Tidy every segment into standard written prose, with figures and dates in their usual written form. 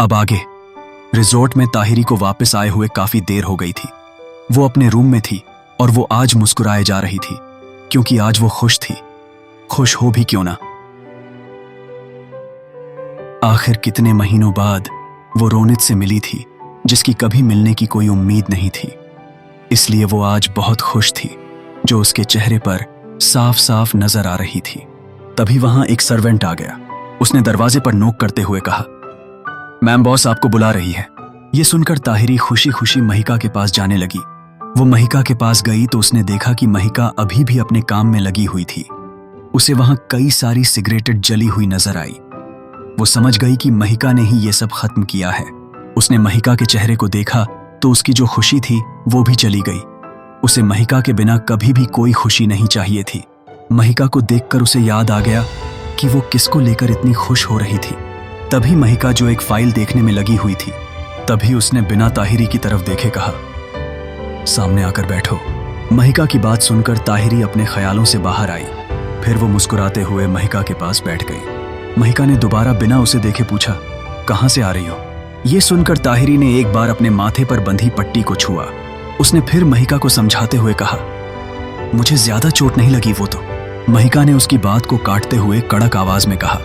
अब आगे। रिजॉर्ट में ताहिरी को वापस आए हुए काफी देर हो गई थी। वो अपने रूम में थी और वो आज मुस्कुराए जा रही थी क्योंकि आज वो खुश थी। खुश हो भी क्यों ना। आखिर कितने महीनों बाद वो रोनित से मिली थी जिसकी कभी मिलने की कोई उम्मीद नहीं थी। इसलिए वो आज बहुत खुश थी जो उसके चेहरे पर साफ साफ नजर आ रही थी। तभी वहां एक सर्वेंट आ गया। उसने दरवाजे पर नोक करते हुए कहा, मैम बॉस आपको बुला रही है। ये सुनकर ताहिरी खुशी खुशी महिका के पास जाने लगी। वो महिका के पास गई तो उसने देखा कि महिका अभी भी अपने काम में लगी हुई थी। उसे वहां कई सारी सिगरेटें जली हुई नजर आई। वो समझ गई कि महिका ने ही ये सब खत्म किया है। उसने महिका के चेहरे को देखा तो उसकी जो खुशी थी वो भी चली गई। उसे महिका के बिना कभी भी कोई खुशी नहीं चाहिए थी। महिका को देखकर उसे याद आ गया कि वो किसको लेकर इतनी खुश हो रही थी। तभी महिका जो एक फाइल देखने में लगी हुई थी, तभी उसने बिना ताहिरी की तरफ देखे कहा, सामने आकर बैठो। महिका की बात सुनकर ताहिरी अपने ख्यालों से बाहर आई। फिर वो मुस्कुराते हुए महिका के पास बैठ गई। महिका ने दोबारा बिना उसे देखे पूछा, कहां से आ रही हो? ये सुनकर ताहिरी ने एक बार अपने माथे पर बंधी पट्टी को छुआ। उसने फिर महिका को समझाते हुए कहा, मुझे ज्यादा चोट नहीं लगी वो तो। महिका ने उसकी बात को काटते हुए कड़क आवाज में कहा,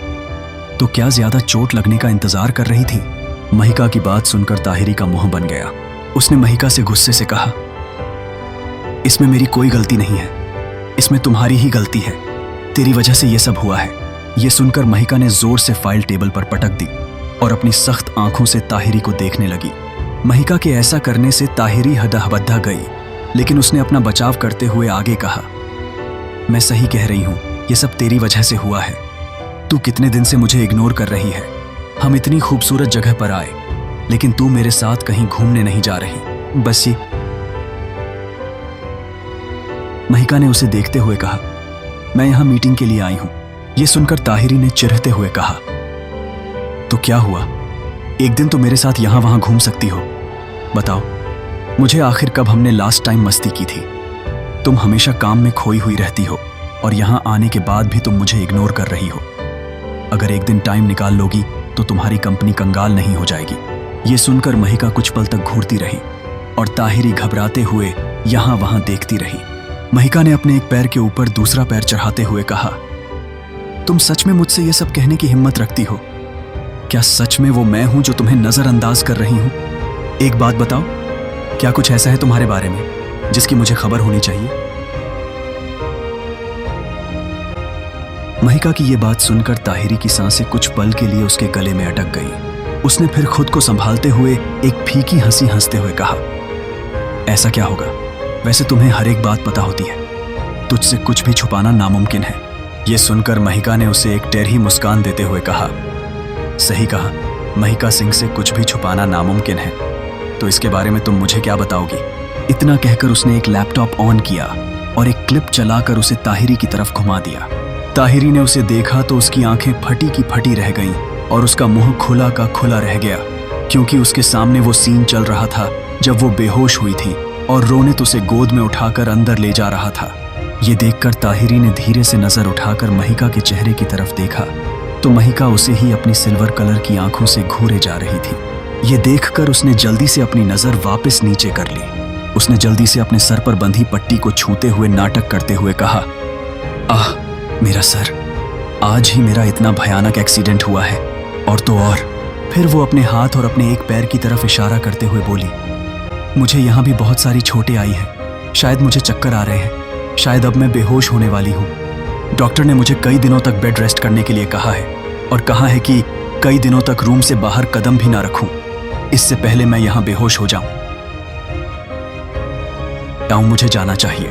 तो क्या ज्यादा चोट लगने का इंतजार कर रही थी? महिका की बात सुनकर ताहिरी का मुंह बन गया। उसने महिका से गुस्से से कहा, इसमें मेरी कोई गलती नहीं है, इसमें तुम्हारी ही गलती है। तेरी वजह से यह सब हुआ है। यह सुनकर महिका ने जोर से फाइल टेबल पर पटक दी और अपनी सख्त आंखों से ताहिरी को देखने लगी। महिका के ऐसा करने से ताहिरी हदहबद्दा गई, लेकिन उसने अपना बचाव करते हुए आगे कहा, मैं सही कह रही हूं, यह सब तेरी वजह से हुआ है। तू कितने दिन से मुझे इग्नोर कर रही है। हम इतनी खूबसूरत जगह पर आए, लेकिन तू मेरे साथ कहीं घूमने नहीं जा रही। बस ये। महिका ने उसे देखते हुए कहा, मैं यहां मीटिंग के लिए आई हूं। यह सुनकर ताहिरी ने चिढ़ते हुए कहा, तो क्या हुआ? एक दिन तो मेरे साथ यहां वहां घूम सकती हो। बताओ मुझे, आखिर कब हमने लास्ट टाइम मस्ती की थी? तुम हमेशा काम में खोई हुई रहती हो और यहां आने के बाद भी तुम मुझे इग्नोर कर रही हो। अगर एक दिन टाइम निकाल लोगी तो तुम्हारी कंपनी कंगाल नहीं हो जाएगी। ये सुनकर महिका कुछ पल तक घूरती रही और ताहिरी घबराते हुए यहां वहां देखती रही। महिका ने अपने एक पैर के ऊपर दूसरा पैर चढ़ाते हुए कहा, तुम सच में मुझसे ये सब कहने की हिम्मत रखती हो? क्या सच में वो मैं हूं जो तुम्हें नजरअंदाज कर रही हूं? एक बात बताओ, क्या कुछ ऐसा है तुम्हारे बारे में जिसकी मुझे खबर होनी चाहिए? महिका की ये बात सुनकर ताहिरी की सांसें कुछ पल के लिए उसके गले में अटक गई। उसने फिर खुद को संभालते हुए एक फीकी हंसी हंसते हुए कहा, ऐसा क्या होगा? वैसे तुम्हें हर एक बात पता होती है। तुझसे कुछ भी छुपाना नामुमकिन है। ये सुनकर महिका ने उसे एक टेढ़ी मुस्कान देते हुए कहा, सही कहा, महिका सिंह से कुछ भी छुपाना नामुमकिन है। तो इसके बारे में तुम मुझे क्या बताओगी? इतना कहकर उसने एक लैपटॉप ऑन किया और एक क्लिप चलाकर उसे ताहिरी की तरफ घुमा दिया। ताहिरी ने उसे देखा तो उसकी आंखें फटी की फटी रह गईं और उसका मुंह खुला का खुला रह गया, क्योंकि उसके सामने वो सीन चल रहा था जब वो बेहोश हुई थी और रोनित उसे गोद में उठाकर अंदर ले जा रहा था। ये देखकर ताहिरी ने धीरे से नजर उठाकर महिका के चेहरे की तरफ देखा तो महिका उसे ही अपनी सिल्वर कलर की आंखों से घूरे जा रही थी। ये देखकर उसने जल्दी से अपनी नजर वापस नीचे कर ली। उसने जल्दी से अपने सर पर बंधी पट्टी को छूते हुए नाटक करते हुए कहा, आह मेरा सर, आज ही मेरा इतना भयानक एक्सीडेंट हुआ है। और तो और। फिर वो अपने हाथ और अपने एक पैर की तरफ इशारा करते हुए बोली, मुझे यहाँ भी बहुत सारी चोटें आई हैं। शायद मुझे चक्कर आ रहे हैं। शायद अब मैं बेहोश होने वाली हूँ। डॉक्टर ने मुझे कई दिनों तक बेड रेस्ट करने के लिए कहा है और कहा है कि कई दिनों तक रूम से बाहर कदम भी ना रखूं, इससे पहले मैं यहाँ बेहोश हो जाऊं। मुझे जाना चाहिए।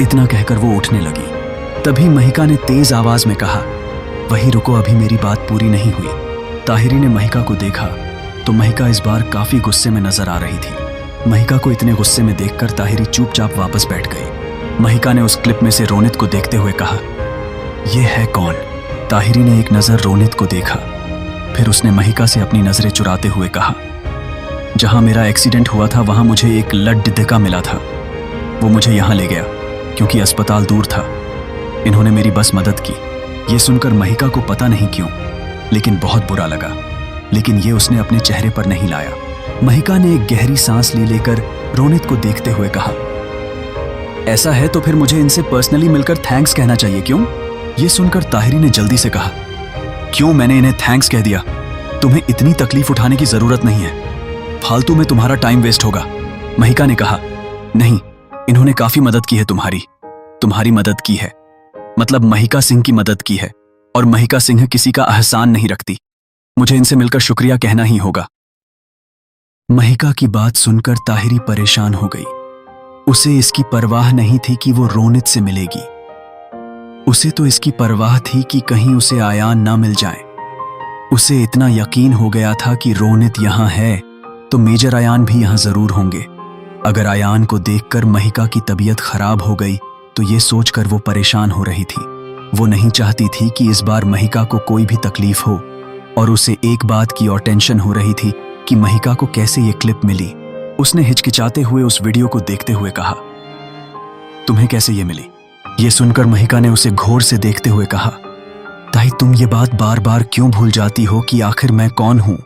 इतना कहकर वो उठने लगी। तभी महिका ने तेज आवाज में कहा, वहीं रुको, अभी मेरी बात पूरी नहीं हुई। ताहिरी ने महिका को देखा तो महिका इस बार काफी गुस्से में नजर आ रही थी। महिका को इतने गुस्से में देखकर ताहिरी चुपचाप वापस बैठ गई। महिका ने उस क्लिप में से रोनित को देखते हुए कहा, यह है कौन? ताहिरी ने एक नजर रोनित को देखा, फिर उसने महिका से अपनी नजरें चुराते हुए कहा, जहां मेरा एक्सीडेंट हुआ था वहां मुझे एक लड्डका मिला था। वो मुझे यहां ले गया क्योंकि अस्पताल दूर था। इन्होंने मेरी बस मदद की। ये सुनकर महिका को पता नहीं क्यों, लेकिन बहुत बुरा लगा। लेकिन ये उसने अपने चेहरे पर नहीं लाया। महिका ने एक गहरी सांस लेकर रोनित को देखते हुए कहा, ऐसा है तो फिर मुझे इनसे पर्सनली मिलकर थैंक्स कहना चाहिए, क्यों? ये सुनकर ताहिरी ने जल्दी से कहा, क्यों मैंने इन्हें थैंक्स कह दिया? तुम्हें इतनी तकलीफ उठाने की जरूरत नहीं है, फालतू में तुम्हारा टाइम वेस्ट होगा। महिका ने कहा, नहीं, इन्होंने काफी मदद की है, तुम्हारी मदद की है, मतलब महिका सिंह की मदद की है, और महिका सिंह किसी का एहसान नहीं रखती। मुझे इनसे मिलकर शुक्रिया कहना ही होगा। महिका की बात सुनकर ताहिरी परेशान हो गई। उसे इसकी परवाह नहीं थी कि वो रोनित से मिलेगी। उसे तो इसकी परवाह थी कि कहीं उसे आयान ना मिल जाए। उसे इतना यकीन हो गया था कि रोनित यहां है तो मेजर आयान भी यहां जरूर होंगे। अगर आयान को देखकर महिका की तबीयत खराब हो गई तो ये सोचकर वो परेशान हो रही थी। वो नहीं चाहती थी कि इस बार महिका को कोई भी तकलीफ हो, और उसे एक बात की और टेंशन हो रही थी कि महिका को कैसे ये क्लिप मिली। उसने हिचकिचाते हुए उस वीडियो को देखते हुए कहा, तुम्हें कैसे ये मिली? ये सुनकर महिका ने उसे घोर से देखते हुए कहा, ताई तुम ये बात बार बार क्यों भूल जाती हो कि आखिर मैं कौन हूं?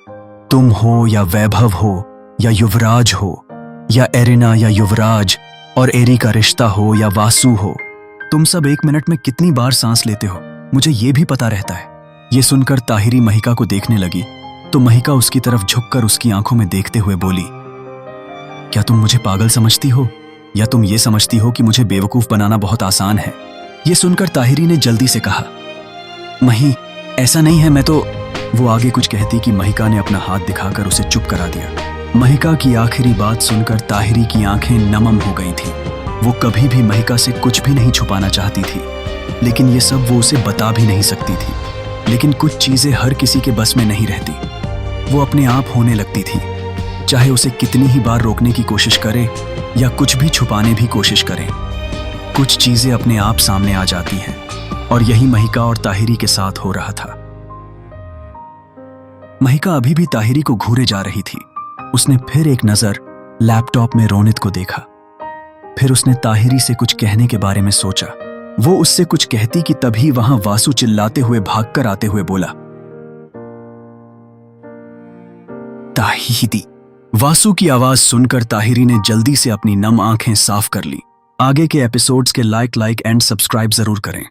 तुम हो या वैभव हो या युवराज हो या एरिना या युवराज और एरी का रिश्ता हो या वासु हो, तुम सब 1 मिनट में कितनी बार सांस लेते हो, मुझे ये भी पता रहता है। ये सुनकर ताहिरी महिका को देखने लगी तो महिका उसकी तरफ झुककर उसकी आंखों में देखते हुए बोली, क्या तुम मुझे पागल समझती हो या तुम ये समझती हो कि मुझे बेवकूफ बनाना बहुत आसान है? ये सुनकर ताहिरी ने जल्दी से कहा, मही, ऐसा नहीं है, मैं तो। वो आगे कुछ कहती कि महिका ने अपना हाथ दिखाकर उसे चुप करा दिया। महिका की आखिरी बात सुनकर ताहिरी की आंखें नमम हो गई थीं। वो कभी भी महिका से कुछ भी नहीं छुपाना चाहती थी, लेकिन ये सब वो उसे बता भी नहीं सकती थी। लेकिन कुछ चीजें हर किसी के बस में नहीं रहती, वो अपने आप होने लगती थी, चाहे उसे कितनी ही बार रोकने की कोशिश करे या कुछ भी छुपाने भी कोशिश करे। कुछ चीजें अपने आप सामने आ जाती हैं, और यही महिका और ताहिरी के साथ हो रहा था। महिका अभी भी ताहिरी को घूरे जा रही थी। उसने फिर एक नजर लैपटॉप में रोनित को देखा। फिर उसने ताहिरी से कुछ कहने के बारे में सोचा। वो उससे कुछ कहती कि तभी वहां वासु चिल्लाते हुए भागकर आते हुए बोला, ताहिरी। वासु की आवाज सुनकर ताहिरी ने जल्दी से अपनी नम आंखें साफ कर ली। आगे के एपिसोड्स के लाइक एंड सब्सक्राइब जरूर करें।